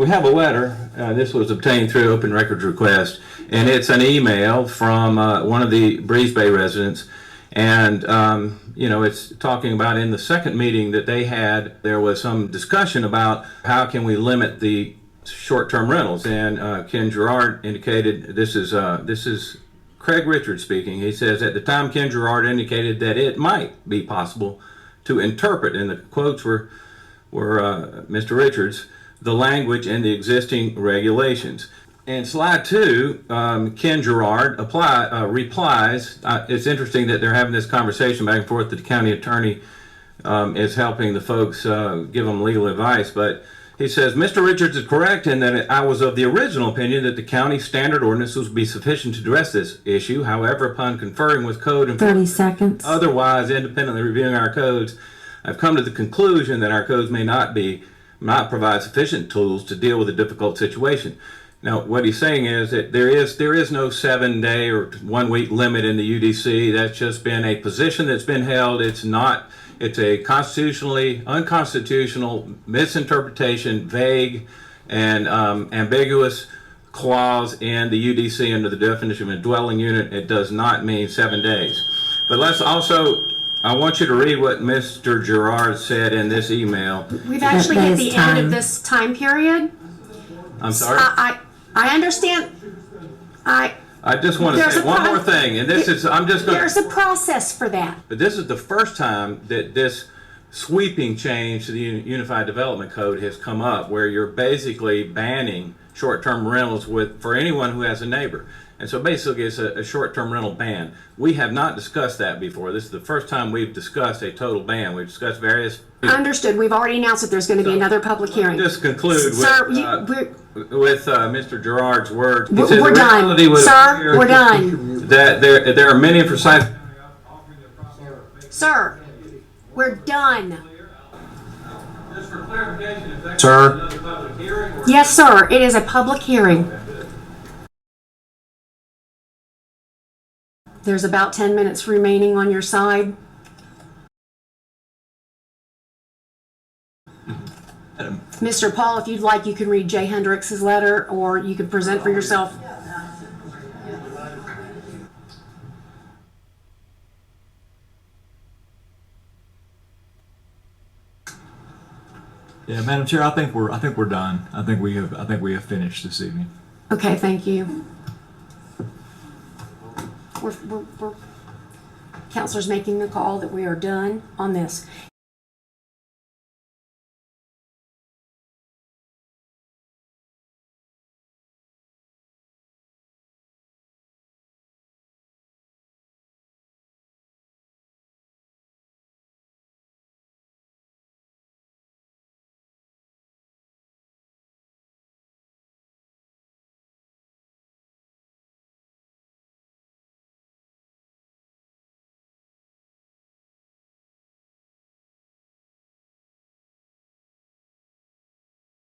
We have a letter. This was obtained through open records request, and it's an email from one of the Breeze Bay residents. And, you know, it's talking about in the second meeting that they had, there was some discussion about how can we limit the short-term rentals. And Ken Gerard indicated, this is Craig Richards speaking. He says, at the time, Ken Gerard indicated that it might be possible to interpret, and the quotes were Mr. Richards, the language in the existing regulations. In slide 2, Ken Gerard replies, it's interesting that they're having this conversation back and forth that the county attorney is helping the folks give them legal advice, but he says, Mr. Richards is correct in that I was of the original opinion that the county standard ordinances would be sufficient to address this issue. However, upon conferring with code and 30 seconds. Otherwise independently reviewing our codes, I've come to the conclusion that our codes may not provide sufficient tools to deal with a difficult situation. Now, what he's saying is that there is no 7-day or 1 week limit in the UDC. That's just been a position that's been held. It's a constitutionally unconstitutional misinterpretation, vague and ambiguous clause in the UDC under the definition of a dwelling unit. It does not mean 7 days. But let's also, I want you to read what Mr. Gerard said in this email. We've actually hit the end of this time period. I'm sorry? I understand. I just want to say one more thing, and this is, I'm just going to... There's a process for that. But this is the first time that this sweeping change to the Unified Development Code has come up, where you're basically banning short-term rentals for anyone who has a neighbor. And so basically it's a short-term rental ban. We have not discussed that before. This is the first time we've discussed a total ban. We've discussed various... Understood. We've already announced that there's going to be another public hearing. Just conclude with Mr. Gerard's words. We're done. Sir, we're done. That there are many precise... Sir, we're done. Just for clarification, is that Sir? another public hearing? Yes, sir. It is a public hearing. There's about 10 minutes remaining on your side. Mr. Paul, if you'd like, you can read Jay Hendricks's letter, or you can present for yourself. Yeah, Madam Chair, I think we're done. I think we have finished this evening. Okay, thank you. We're Counselor's making the call that we are done on this.